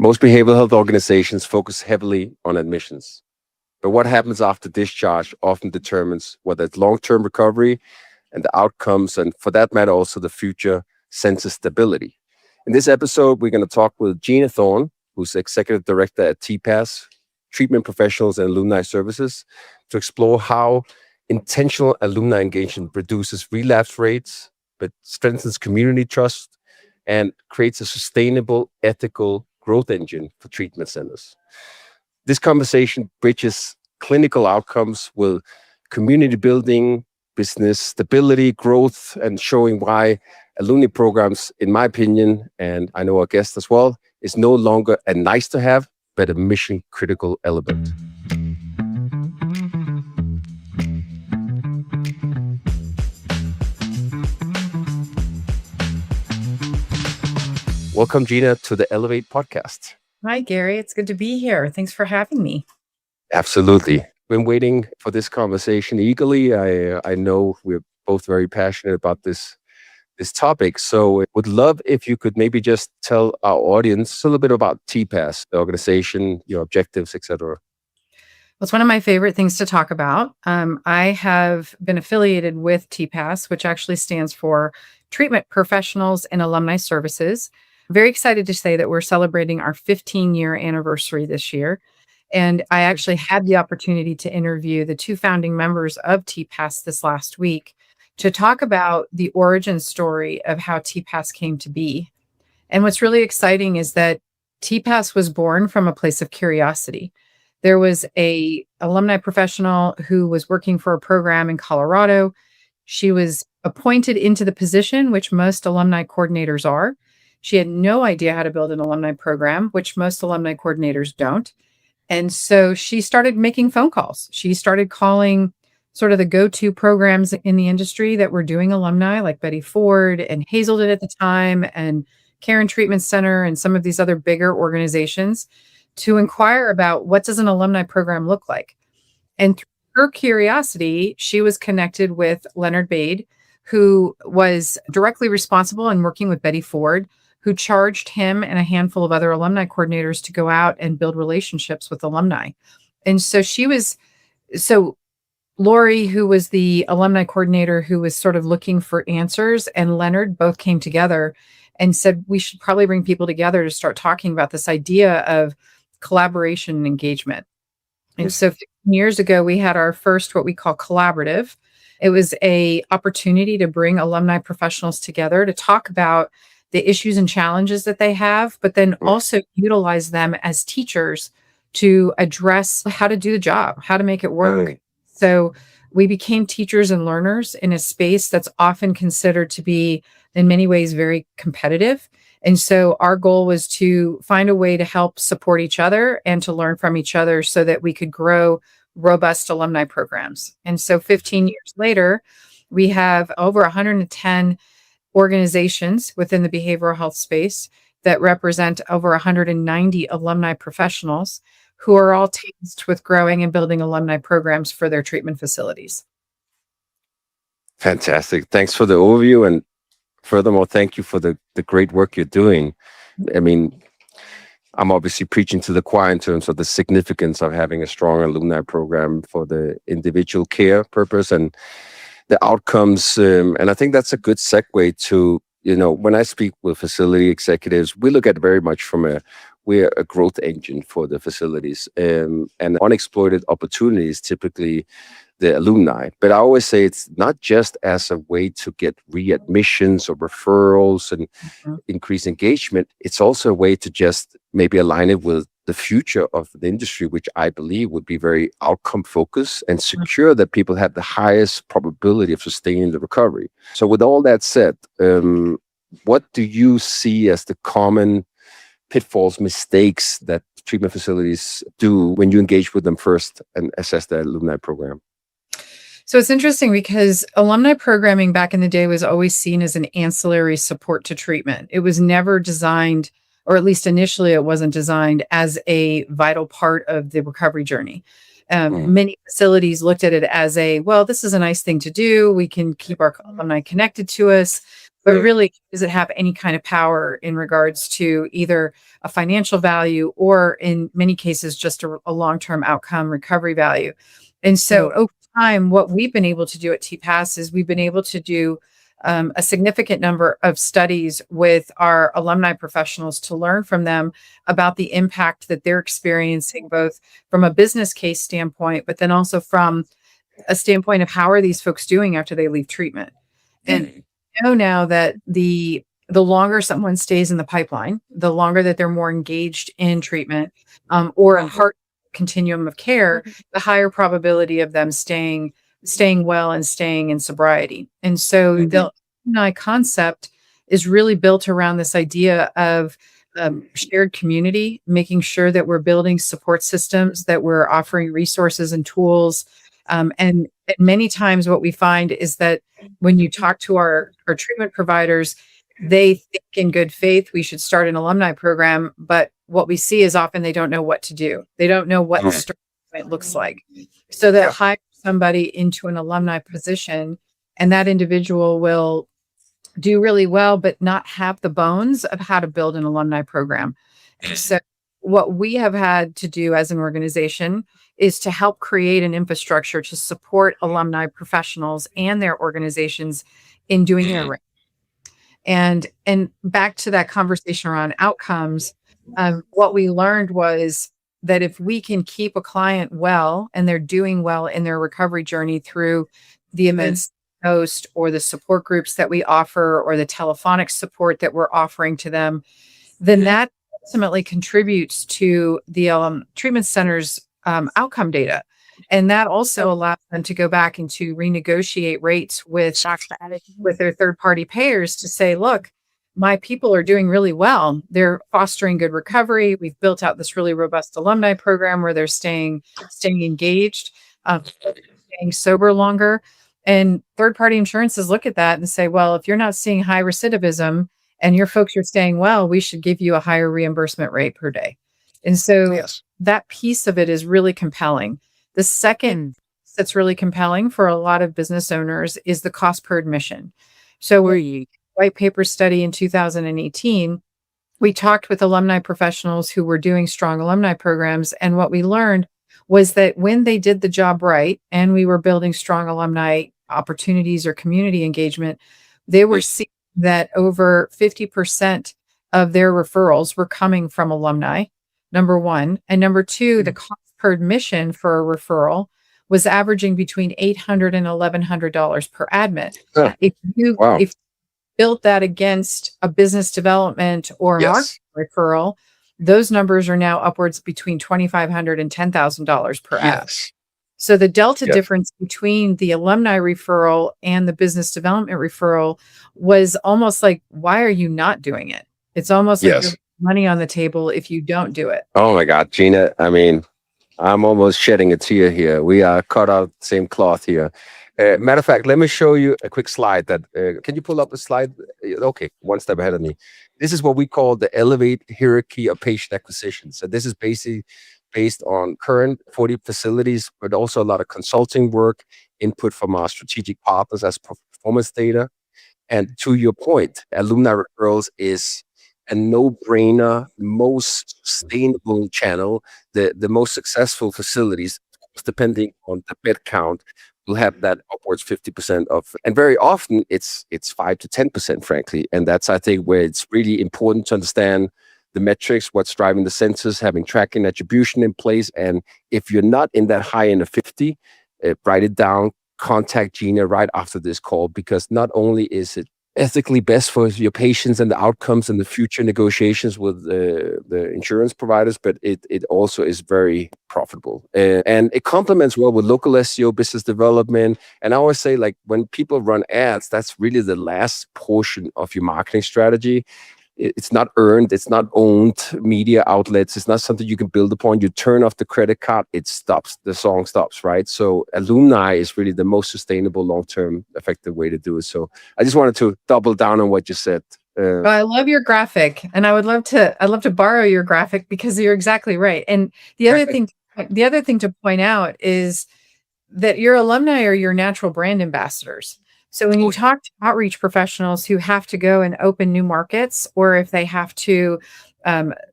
Most behavioral health organizations focus heavily on admissions. But what happens after discharge often determines whether it's long-term recovery and the outcomes, and for that matter, also the future census stability. In this episode, we're going to talk with Gina Thorne, who's Executive Director at TPAS, Treatment Professionals and Alumni Services, to explore how intentional alumni engagement reduces relapse rates, but strengthens community trust and creates a sustainable, ethical growth engine for treatment centers. This conversation bridges clinical outcomes with community building, business stability, growth, and showing why alumni programs, in my opinion, and I know our guest as well, is no longer a nice to have, but a mission critical element. Welcome, Gina, to the Elevate podcast. Hi, Gary. It's good to be here. Thanks for having me. Absolutely. Been waiting for this conversation eagerly. I know we're both very passionate about this topic. So would love if you could maybe just tell our audience a little bit about TPAS, the organization, your objectives, etc. Well, it's one of my favorite things to talk about. I have been affiliated with TPAS, which actually stands for Treatment Professionals and Alumni Services. Very excited to say that we're celebrating our 15-year anniversary this year. And I actually had the opportunity to interview the two founding members of TPAS this last week to talk about the origin story of how TPAS came to be. And what's really exciting is that TPAS was born from a place of curiosity. There was a alumni professional who was working for a program in Colorado. She was appointed into the position, which most alumni coordinators are. She had no idea how to build an alumni program, which most alumni coordinators don't. And so she started making phone calls. She started calling sort of the go-to programs in the industry that were doing alumni, like Betty Ford and Hazelden at the time, and Caron Treatment Center, and some of these other bigger organizations, to inquire about what does an alumni program look like. And through her curiosity, she was connected with Leonard Bade, who was directly responsible in working with Betty Ford, who charged him and a handful of other alumni coordinators to go out and build relationships with alumni. And so Lori, who was the alumni coordinator who was sort of looking for answers, and Leonard both came together and said, we should probably bring people together to start talking about this idea of collaboration and engagement. And so 15 years ago, we had our first, what we call collaborative. It was an opportunity to bring alumni professionals together to talk about the issues and challenges that they have, but then also utilize them as teachers to address how to do the job, how to make it work. Right. So we became teachers and learners in a space that's often considered to be, in many ways, very competitive. And so our goal was to find a way to help support each other and to learn from each other so that we could grow robust alumni programs. And so 15 years later, we have over 110 organizations within the behavioral health space that represent over 190 alumni professionals who are all tasked with growing and building alumni programs for their treatment facilities. Fantastic. Thanks for the overview. And furthermore, thank you for the great work you're doing. I mean, I'm obviously preaching to the choir in terms of the significance of having a strong alumni program for the individual care purpose and the outcomes. And I think that's a good segue to, when I speak with facility executives, we look at it very much we're a growth engine for the facilities, and unexploited opportunities, typically the alumni. But I always say it's not just as a way to get readmissions or referrals and increase engagement. It's also a way to just maybe align it with the future of the industry, which I believe would be very outcome focused and secure that people have the highest probability of sustaining the recovery. So with all that said, what do you see as the common pitfalls, mistakes that treatment facilities do when you engage with them first and assess their alumni program? So it's interesting because alumni programming back in the day was always seen as an ancillary support to treatment. It was never designed, or at least initially it wasn't designed as a vital part of the recovery journey. Many facilities looked at it as this is a nice thing to do. We can keep our alumni connected to us, but really, does it have any kind of power in regards to either a financial value or in many cases, just a long-term outcome recovery value? And so over time, what we've been able to do at TPAS is we've been able to do a significant number of studies with our alumni professionals to learn from them about the impact that they're experiencing, both from a business case standpoint, but then also from a standpoint of how are these folks doing after they leave treatment. And I know now that the longer someone stays in the pipeline, the longer that they're more engaged in treatment or a heart continuum of care, the higher probability of them staying well and staying in sobriety. And so the alumni concept is really built around this idea of shared community, making sure that we're building support systems, that we're offering resources and tools. And many times what we find is that when you talk to our treatment providers, they think in good faith we should start an alumni program, but what we see is often they don't know what to do. They don't know what the starting point looks like. So that hire somebody into an alumni position, and that individual will do really well, but not have the bones of how to build an alumni program. So what we have had to do as an organization is to help create an infrastructure to support alumni professionals and their organizations in doing their right. And back to that conversation around outcomes, what we learned was that if we can keep a client well and they're doing well in their recovery journey through the events host or the support groups that we offer or the telephonic support that we're offering to them, then that ultimately contributes to the treatment center's outcome data. And that also allows them to go back and to renegotiate rates with their third-party payers to say, look, my people are doing really well. They're fostering good recovery. We've built out this really robust alumni program where they're staying engaged, staying sober longer. And third-party insurances look at that and say, well, if you're not seeing high recidivism and your folks are staying well, we should give you a higher reimbursement rate per day. And so that piece of it is really compelling. The second that's really compelling for a lot of business owners is the cost per admission. So we're white paper study in 2018, we talked with alumni professionals who were doing strong alumni programs. And what we learned was that when they did the job right, and we were building strong alumni opportunities or community engagement, they were seeing that over 50% of their referrals were coming from alumni, number one. And number two, the cost per admission for a referral was averaging between $800 and $1,100 per admit. If you built that against a business development or marketing referral, those numbers are now upwards between $2,500 and $10,000 per admit. So the delta difference between the alumni referral and the business development referral was almost like, why are you not doing it? It's almost like you're money on the table if you don't do it. Oh my God, Gina. I mean, I'm almost shedding a tear here. We are cut out the same cloth here. Matter of fact, let me show you a quick slide that, can you pull up the slide? Okay, one step ahead of me. This is what we call the elevate hierarchy of patient acquisition. So this is basically based on current 40 facilities, but also a lot of consulting work, input from our strategic partners as performance data. And to your point, alumni referrals is a no-brainer, most sustainable channel. The most successful facilities, depending on the bed count, will have that upwards 50% of, and very often it's 5 to 10%, frankly. And that's, I think, where it's really important to understand the metrics, what's driving the census, having tracking attribution in place. And if you're not in that high end of 50, write it down, contact Gina right after this call, because not only is it ethically best for your patients and the outcomes and the future negotiations with the insurance providers, but it also is very profitable. And it complements well with local SEO, business development. And I always say, like, when people run ads, that's really the last portion of your marketing strategy. It's not earned, it's not owned media outlets, it's not something you can build upon. You turn off the credit card, it stops, the song stops, right? So alumni is really the most sustainable, long-term, effective way to do it. So I just wanted to double down on what you said. Well, I love your graphic, and I'd love to borrow your graphic, because you're exactly right. And the other thing to point out is that your alumni are your natural brand ambassadors. So when you Oh, talk to outreach professionals who have to go and open new markets, or if they have to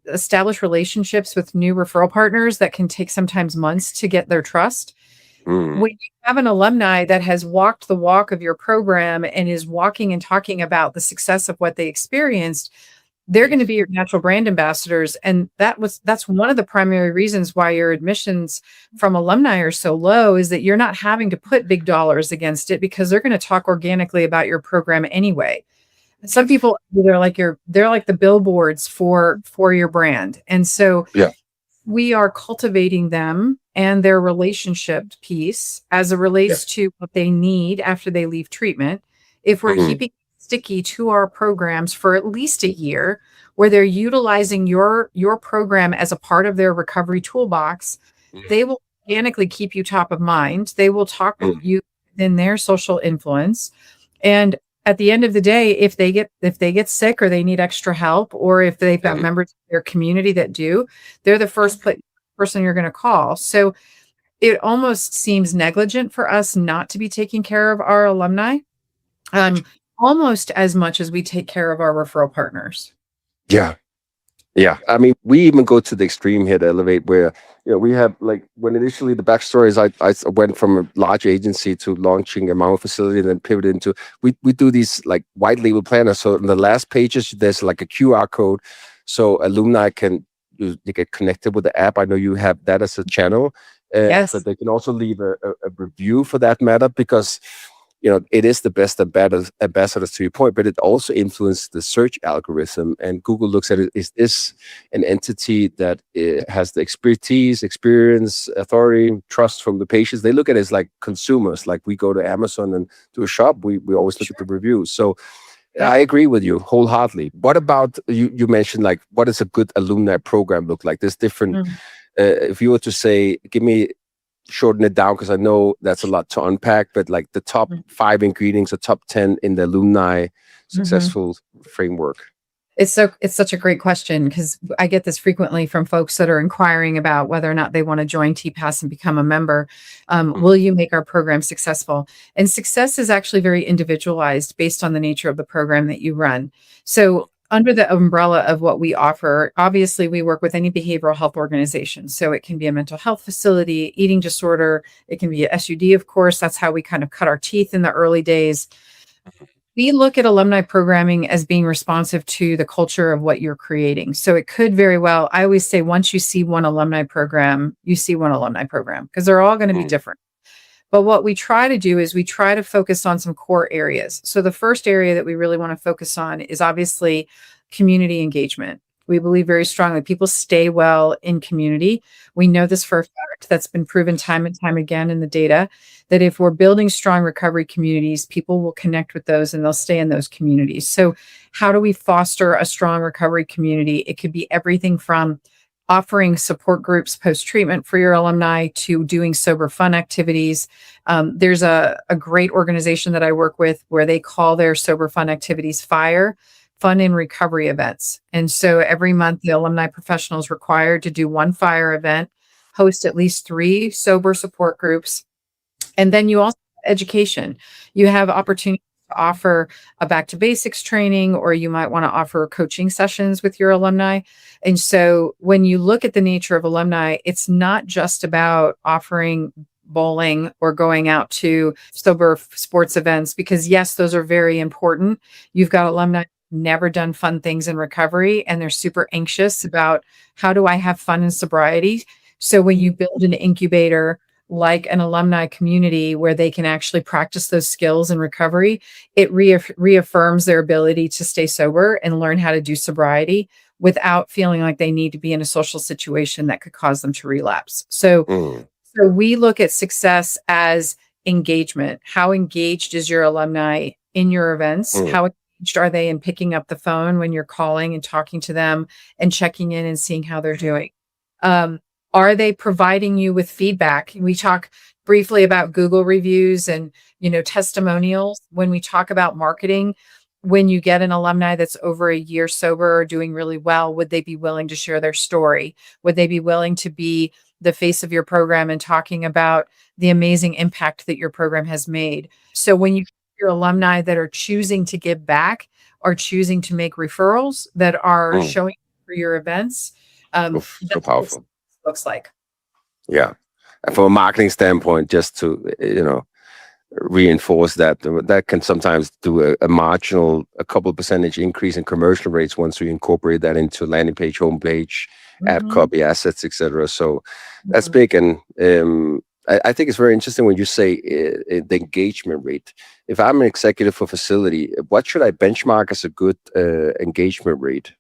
establish relationships with new referral partners that can take sometimes months to get their trust, mm, when you have an alumni that has walked the walk of your program and is walking and talking about the success of what they experienced, they're going to yes. be your natural brand ambassadors. And that's one of the primary reasons why your admissions from alumni are so low, is that you're not having to put big dollars against it because they're going to talk organically about your program anyway. Some people, they're like the billboards for your brand. And so Yeah. we are cultivating them and their relationship piece as it Yeah. relates to what they need after they leave treatment. If we're Mm, keeping sticky to our programs for at least a year, where they're utilizing your program as a part of their recovery toolbox, they will organically keep you top of mind. They will talk with mm, you in their social influence. And at the end of the day, if they get sick or they need extra help, or if they've got mm. members of their community that do, they're the first person you're going to call. So it almost seems negligent for us not to be taking care of our alumni, um, almost as much as we take care of our referral partners. Yeah. Yeah, I mean, we even go to the extreme here to Elevate, where we have like when initially the backstory is I went from a large agency to launching a Mount facility and then pivoted into we do these like white label planners. So in the last pages, there's like a QR code, so alumni can they get connected with the app. I know you have that as a channel, but Yes. they can also leave a review for that matter because it is the best ambassadors to your point, but it also influences the search algorithm. And Google looks at it: is this an entity that has the expertise, experience, authority, trust from the patients? They look at it as like consumers. Like we go to Amazon and do a shop, we always look at the Sure. reviews. So Yep. I agree with you wholeheartedly. What about you? You mentioned like what does a good alumni program look like? There's different. Mm. If you were to say, give me shorten it down because I know that's a lot to unpack, but like the top Mm. 5 ingredients or top 10 in the alumni Mhm. successful framework. It's such a great question because I get this frequently from folks that are inquiring about whether or not they want to join TPAS and become a member. Mm, Will you make our program successful? And success is actually very individualized based on the nature of the program that you run. So under the umbrella of what we offer, obviously we work with any behavioral health organization. So it can be a mental health facility, eating disorder, it can be a SUD, of course. That's how we kind of cut our teeth in the early days. We look at alumni programming as being responsive to the culture of what you're creating. So it could very well, I always say, once you see one alumni program, you see one alumni program because they're all going to be mm, different. But what we try to do is we try to focus on some core areas. So the first area that we really want to focus on is obviously community engagement. We believe very strongly people stay well in community. We know this for a fact. That's been proven time and time again in the data, that if we're building strong recovery communities, people will connect with those and they'll stay in those communities. So how do we foster a strong recovery community? It could be everything from offering support groups post treatment for your alumni to doing sober fun activities. There's a great organization that I work with where they call their sober fun activities FIRE, fun and recovery events. And so every month, the alumni professional is required to do one FIRE event, host at least 3 sober support groups, and then you also have education. You have opportunities to offer a back to basics training, or you might want to offer coaching sessions with your alumni. And so when you look at the nature of alumni, it's not just about offering bowling or going out to sober sports events, because yes, those are very important. You've got alumni never done fun things in recovery and they're super anxious about how do I have fun in sobriety. So when you build an incubator like an alumni community where they can actually practice those skills in recovery, it reaffirms their ability to stay sober and learn how to do sobriety without feeling like they need to be in a social situation that could cause them to relapse. mm, So we look at success as engagement. How engaged is your alumni in your events? mm, How engaged are they in picking up the phone when you're calling and talking to them and checking in and seeing how they're doing? Um, are they providing you with feedback? We talk briefly about Google reviews and, testimonials. When we talk about marketing, when you get an alumni that's over a year sober or doing really well, would they be willing to share their story? Would they be willing to be the face of your program and talking about the amazing impact that your program has made? So when you your alumni that are choosing to give back, are choosing to make referrals, that are Mm. showing up for your events. Oof, so That's what powerful. it looks like. Yeah. And from a marketing standpoint, just to, reinforce that that can sometimes do a marginal, a couple percentage increase in commercial rates once we incorporate that into landing page, homepage, ad Mhm. copy, assets, etc. So that's Mhm. big. And I think it's very interesting when you say the engagement rate. If I'm an executive for facility, what should I benchmark as a good engagement rate?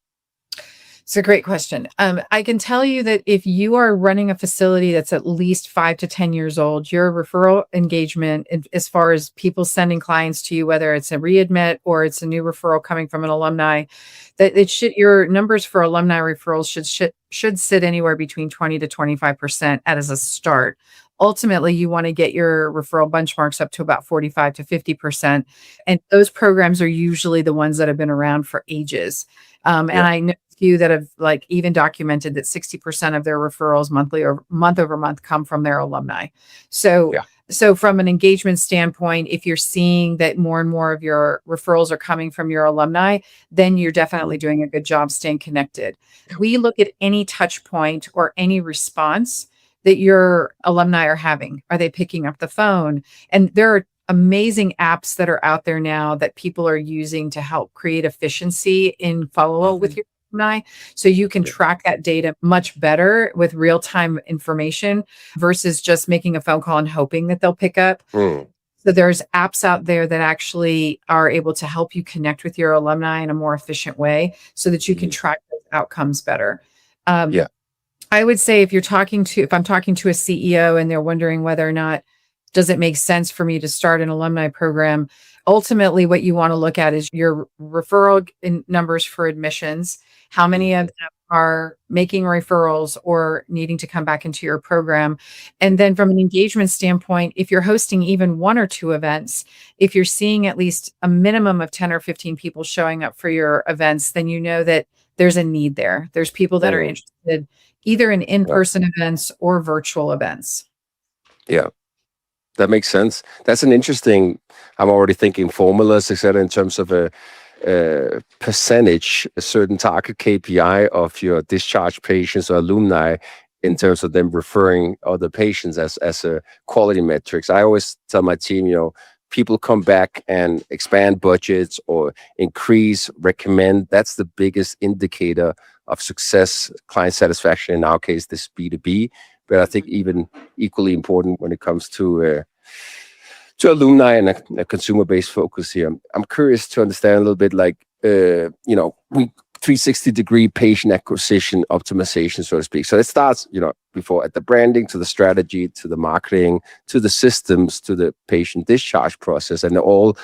It's a great question. I can tell you that if you are running a facility that's at least 5 to 10 years old, your referral engagement, as far as people sending clients to you, whether it's a readmit or it's a new referral coming from an alumni, that it should, your numbers for alumni referrals should sit anywhere between 20 to 25% as a start. Ultimately, you want to get your referral benchmarks up to about 45 to 50%, and those programs are usually the ones that have been around for ages. And Yeah. I know a few that have like even documented that 60% of their referrals monthly or month over month come from their alumni. So, Yeah. so from an engagement standpoint, if you're seeing that more and more of your referrals are coming from your alumni, then you're definitely doing a good job staying connected. We look at any touch point or any response that your alumni are having. Are they picking up the phone? And there are amazing apps that are out there now that people are using to help create efficiency in follow up with your alumni. So you can Yeah. track that data much better with real time information versus just making a phone call and hoping that they'll pick up. Mm. So there's apps out there that actually are able to help you connect with your alumni in a more efficient way so that you can Mhm. track those outcomes better. Um, Yeah. I would say if I'm talking to a CEO and they're wondering whether or not does it make sense for me to start an alumni program, ultimately what you want to look at is your referral numbers for admissions, how many of Mhm. them are making referrals or needing to come back into your program. And then from an engagement standpoint, if you're hosting even one or two events, if you're seeing at least a minimum of 10 or 15 people showing up for your events, then you know that there's a need there. There's people that are Mm. interested either in Yeah. in-person events or virtual events. Yeah. That makes sense. That's an interesting. I'm already thinking formulas, etc., in terms of a percentage, a certain target KPI of your discharge patients or alumni, in terms of them referring other patients as a quality metrics. I always tell my team, people come back and expand budgets or increase, recommend. That's the biggest indicator of success, client satisfaction. In our case, this B2B, but I think even equally important when it comes to alumni and a consumer-based focus here. I'm curious to understand a little bit, like, we 360-degree patient acquisition optimization, so to speak. So it starts, before, at the branding, to the strategy, to the marketing, to the systems, to the patient discharge process, and all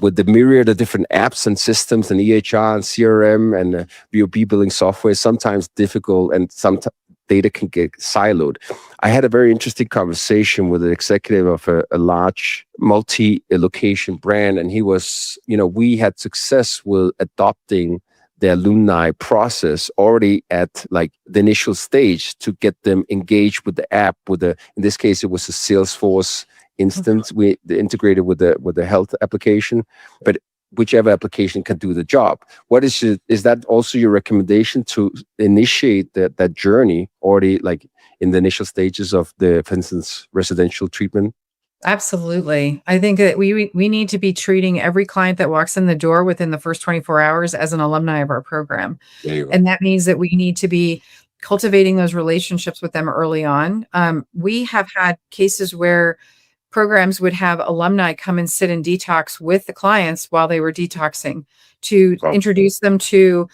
with the myriad of different apps and systems and EHR and CRM and VOB billing software, sometimes difficult and sometimes data can get siloed. I had a very interesting conversation with an executive of a large multi-location brand, and he was, we had success with adopting the alumni process already at like the initial stage to get them engaged with the app. In this case, it was a Salesforce instance we integrated with the health application, but whichever application can do the job. Is that also your recommendation to initiate that journey already, like in the initial stages of the, for instance, residential treatment? Absolutely. I think that we need to be treating every client that walks in the door within the first 24 hours as an alumni of our program. There you go. And that means that we need to be cultivating those relationships with them early on. We have had cases where programs would have alumni come and sit in detox with the clients while they were detoxing to Wow. introduce them to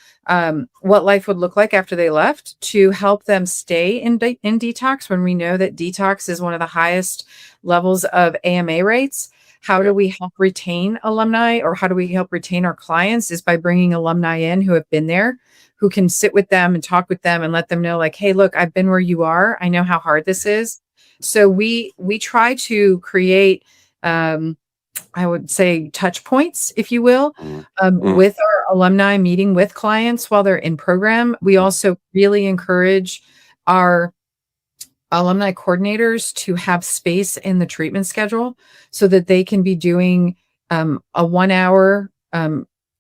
what life would look like after they left, to help them stay in detox when we know that detox is one of the highest levels of AMA rates. How Yeah. do we help retain alumni, or how do we help retain our clients, is by bringing alumni in who have been there, who can sit with them and talk with them and let them know, like, hey, look, I've been where you are. I know how hard this is. So we try to create, I would say, touch points, if you will, Mm. Mm. with our alumni, meeting with clients while they're in program. We also really encourage our alumni coordinators to have space in the treatment schedule so that they can be doing a 1 hour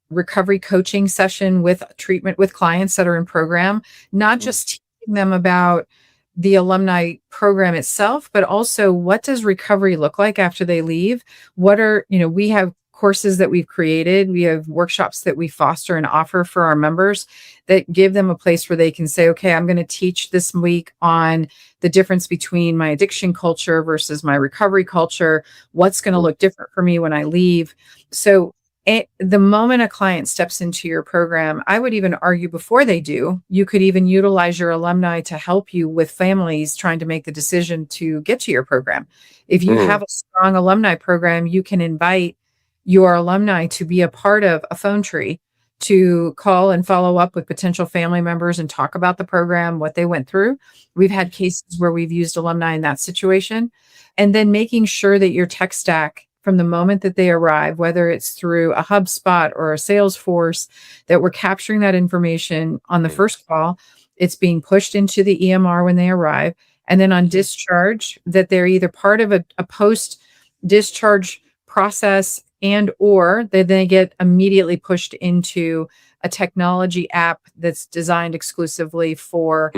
recovery coaching session with treatment with clients that are in program, not just teaching them about the alumni program itself, but also what does recovery look like after they leave? What are, we have courses that we've created. We have workshops that we foster and offer for our members that give them a place where they can say, okay, I'm going to teach this week on the difference between my addiction culture versus my recovery culture. What's going to look different for me when I leave? So the moment a client steps into your program, I would even argue before they do, you could even utilize your alumni to help you with families trying to make the decision to get to your program. If you have a strong alumni program, you can invite your alumni to be a part of a phone tree, to call and follow up with potential family members and talk about the program, what they went through. We've had cases where we've used alumni in that situation. And then making sure that your tech stack from the moment that they arrive, whether it's through a HubSpot or a Salesforce, that we're capturing that information on the first call. It's being pushed into the EMR when they arrive. And then on discharge, that they're either part of a post-discharge process and or they get immediately pushed into a technology app that's designed exclusively for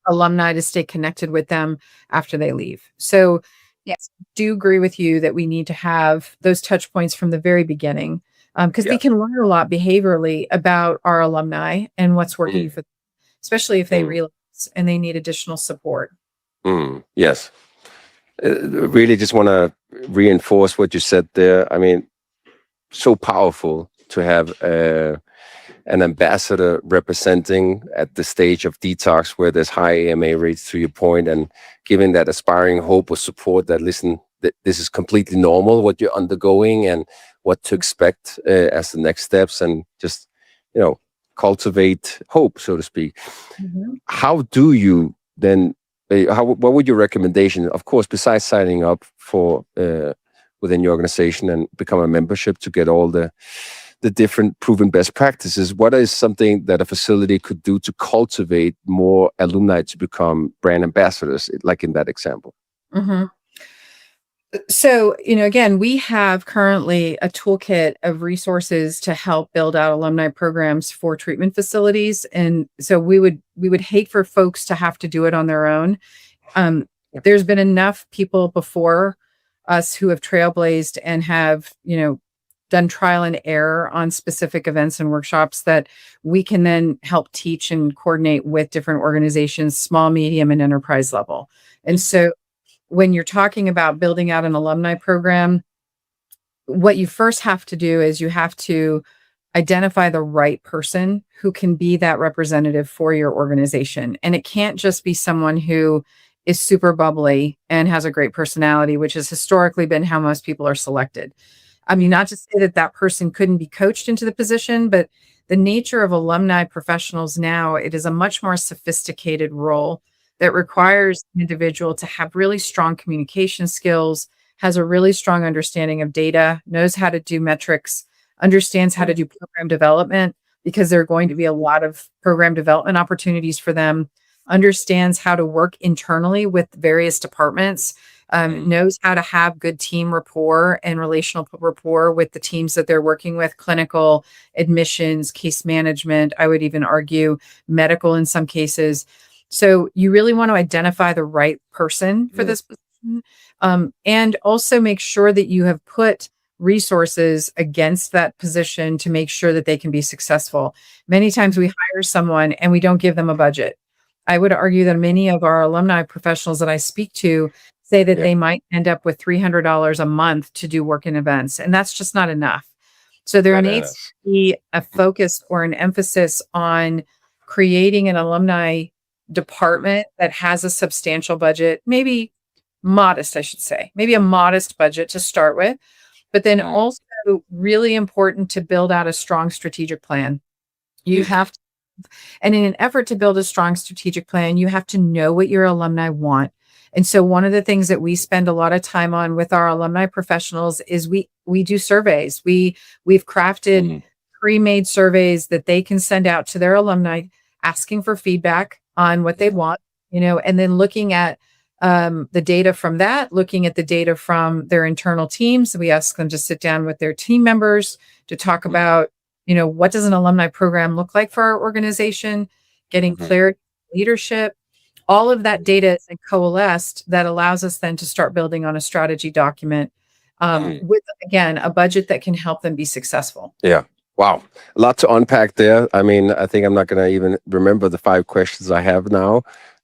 alumni to stay connected with them after they leave. So yes, I do agree with you that we need to have those touch points from the very beginning, because they can learn a lot behaviorally about our alumni and what's working for them, especially if they relapse and they need additional support. Yes. Really just want to reinforce what you said there. I mean, so powerful to have an ambassador representing at the stage of detox where there's high AMA rates, to your point, and giving that aspiring hope or support that, listen, this is completely normal what you're undergoing and what to expect as the next steps, and just, cultivate hope, so to speak. How do you then, what would your recommendation, of course, besides signing up for within your organization and become a membership to get all the different proven best practices, what is something that a facility could do to cultivate more alumni to become brand ambassadors, like in that example? So, again, we have currently a toolkit of resources to help build out alumni programs for treatment facilities. And so we would hate for folks to have to do it on their own. There's been enough people before us who have trailblazed and have, done trial and error on specific events and workshops that we can then help teach and coordinate with different organizations, small, medium, and enterprise level. And so when you're talking about building out an alumni program, what you first have to do is you have to identify the right person who can be that representative for your organization. And it can't just be someone who is super bubbly and has a great personality, which has historically been how most people are selected. I mean, not to say that that person couldn't be coached into the position, but the nature of alumni professionals now, it is a much more sophisticated role that requires an individual to have really strong communication skills, has a really strong understanding of data, knows how to do metrics, understands how to do program development, because there are going to be a lot of program development opportunities for them, understands how to work internally with various departments, knows how to have good team rapport and relational rapport with the teams that they're working with, clinical, admissions, case management, I would even argue medical in some cases. So you really want to identify the right person for this position, and also make sure that you have put resources against that position to make sure that they can be successful. Many times we hire someone and we don't give them a budget. I would argue that many of our alumni professionals that I speak to say that they might end up with $300 a month to do work in events, and that's just not enough. So there needs to be a focus or an emphasis on creating an alumni department that has a substantial budget, maybe modest, I should say, maybe a modest budget to start with, but then also really important to build out a strong strategic plan. You have to, and in an effort to build a strong strategic plan, you have to know what your alumni want. And so one of the things that we spend a lot of time on with our alumni professionals is we do surveys. We've crafted pre-made surveys that they can send out to their alumni, asking for feedback on what they want, and then looking at the data from that, looking at the data from their internal teams. We ask them to sit down with their team members to talk about, what does an alumni program look like for our organization, getting Mhm. clarity, leadership, all of that data is then coalesced that allows us then to start building on a strategy document with, again, a budget that can help them be successful. Yeah. Wow. A lot to unpack there. I mean, I think I'm not going to even remember the 5 questions I have now.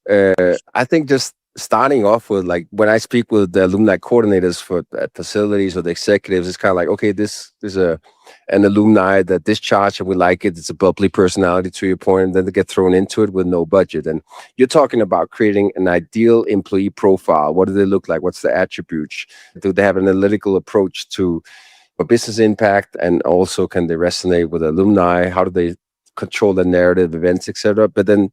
I think just starting off with, like, when I speak with the alumni coordinators for facilities or the executives, it's kind of like, okay, this is an alumni that discharged and we like it. It's a bubbly personality, to your point, and then they get thrown into it with no budget. And you're talking about creating an ideal employee profile. What do they look like? What's the attributes? Do they have an analytical approach to a business impact, and also can they resonate with alumni? How do they control the narrative, events, etc.? But then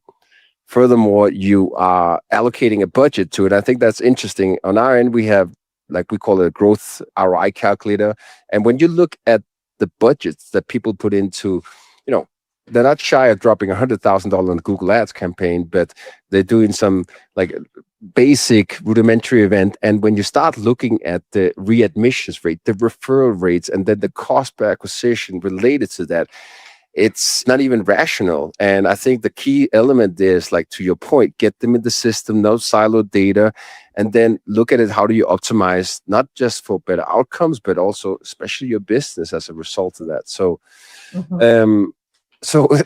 furthermore, you are allocating a budget to it. I think that's interesting. On our end, we have, like, we call it a growth ROI calculator. And when you look at the budgets that people put into, they're not shy of dropping $100,000 on a Google Ads campaign, but they're doing some, like, basic rudimentary event. And when you start looking at the readmissions rate, the referral rates, and then the cost per acquisition related to that, it's not even rational. And I think the key element is, like, to your point, get them in the system, no siloed data, and then look at it. How do you optimize, not just for better outcomes, but also especially your business as a result of that? So,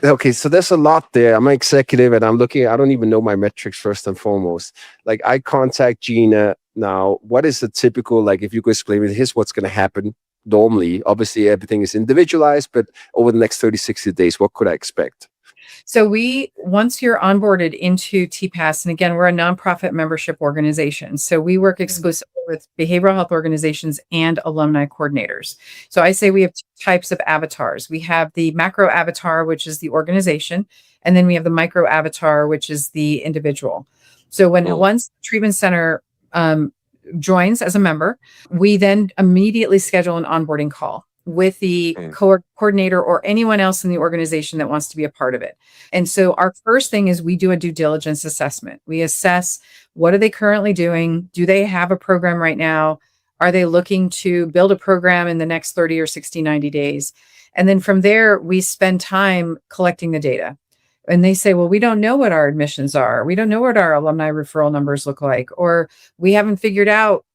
okay, so there's a lot there. I'm an executive and I'm looking, I don't even know my metrics first and foremost. Like, I contact Gina now. What is the typical, like, if you could explain me, here's what's going to happen normally. Obviously, everything is individualized, but over the next 30, 60 days, what could I expect? So once you're onboarded into TPAS, and again, we're a nonprofit membership organization. So we work exclusively with behavioral health organizations and alumni coordinators. So I say we have 2 types of avatars. We have the macro avatar, which is the organization, and then we have the micro avatar, which is the individual. So once the treatment center joins as a member, we then immediately schedule an onboarding call with the coordinator or anyone else in the organization that wants to be a part of it. And so our first thing is we do a due diligence assessment. We assess, what are they currently doing? Do they have a program right now? Are they looking to build a program in the next 30 or 60, 90 days? And then from there, we spend time collecting the data. And they say, well, we don't know what our admissions are. We don't know what our alumni referral numbers look like, or we haven't figured out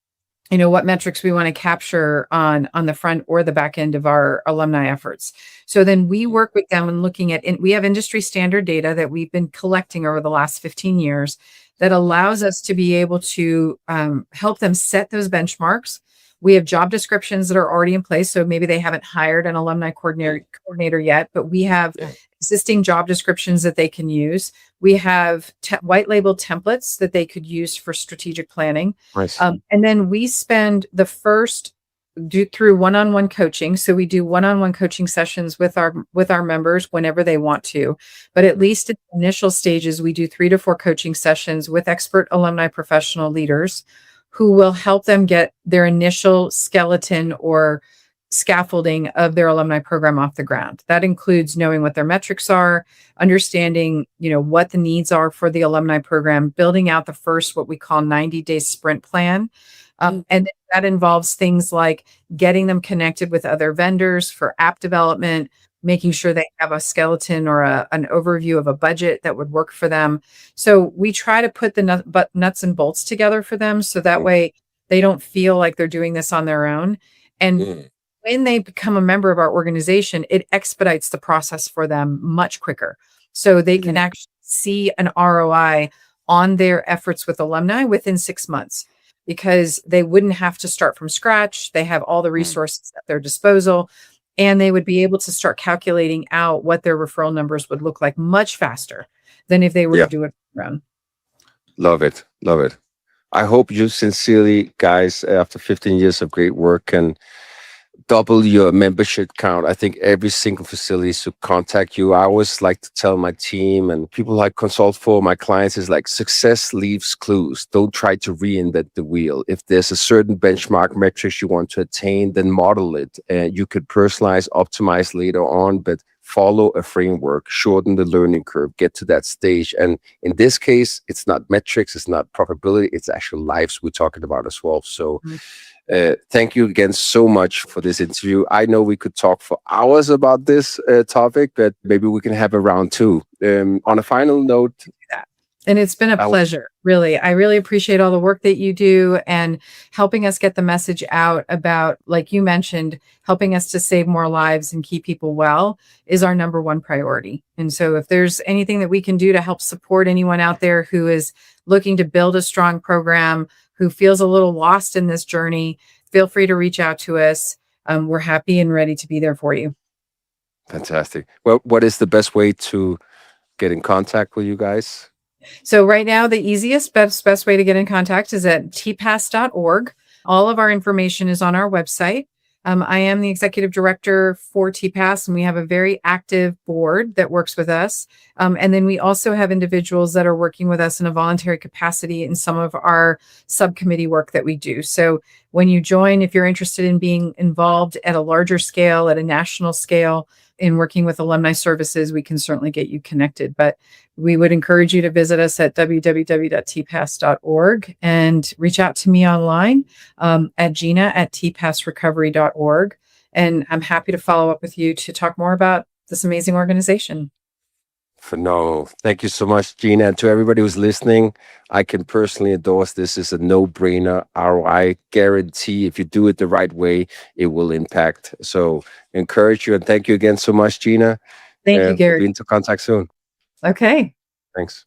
what metrics we want to capture on the front or the back end of our alumni efforts. So then we work with them and looking at, we have industry standard data that we've been collecting over the last 15 years that allows us to be able to help them set those benchmarks. We have job descriptions that are already in place. So maybe they haven't hired an alumni coordinator yet, but we have existing job descriptions that they can use. We have white label templates that they could use for strategic planning. Nice. And then we spend the first through one-on-one coaching. So we do one-on-one coaching sessions with our members whenever they want to. But at least in the initial stages, we do 3 to 4 coaching sessions with expert alumni professional leaders who will help them get their initial skeleton or scaffolding of their alumni program off the ground. That includes knowing what their metrics are, understanding, what the needs are for the alumni program, building out the first, what we call 90-day sprint plan. And that involves things like getting them connected with other vendors for app development, making sure they have a skeleton or an overview of a budget that would work for them. So we try to put the nuts and bolts together for them, so that way they don't feel like they're doing this on their own. And when they become a member of our organization, it expedites the process for them much quicker. So they can actually see an ROI on their efforts with alumni within 6 months, because they wouldn't have to start from scratch. They have all the resources at their disposal, and they would be able to start calculating out what their referral numbers would look like much faster than if they were to do it on their own. Love it. Love it. I hope you sincerely, guys, after 15 years of great work, can double your membership count. I think every single facility should contact you. I always like to tell my team and people I consult for, my clients, is like, success leaves clues. Don't try to reinvent the wheel. If there's a certain benchmark metrics you want to attain, then model it. And you could personalize, optimize later on, but follow a framework, shorten the learning curve, get to that stage. And in this case, it's not metrics, it's not probability, it's actual lives we're talking about as well. So thank you again so much for this interview. I know we could talk for hours about this topic, but maybe we can have a round two. On a final note, and it's been a pleasure, really. I really appreciate all the work that you do and helping us get the message out about, like you mentioned, helping us to save more lives and keep people well is our number one priority. And so if there's anything that we can do to help support anyone out there who is looking to build a strong program, who feels a little lost in this journey, feel free to reach out to us. We're happy and ready to be there for you. Fantastic. Well, what is the best way to get in contact with you guys? So right now, the easiest, best way to get in contact is at tpas.org. All of our information is on our website. I am the executive director for TPAS, and we have a very active board that works with us. And then we also have individuals that are working with us in a voluntary capacity in some of our subcommittee work that we do. So when you join, if you're interested in being involved at a larger scale, at a national scale, in working with alumni services, we can certainly get you connected. But we would encourage you to visit us at www.tpas.org and reach out to me online at gina@tpasrecovery.org. And I'm happy to follow up with you to talk more about this amazing organization. Phenomenal. Thank you so much, Gina. And to everybody who's listening, I can personally endorse this is a no-brainer ROI guarantee. If you do it the right way, it will impact. So encourage you and thank you again so much, Gina. Thank you, Gary. We'll be into contact soon. Okay. Thanks.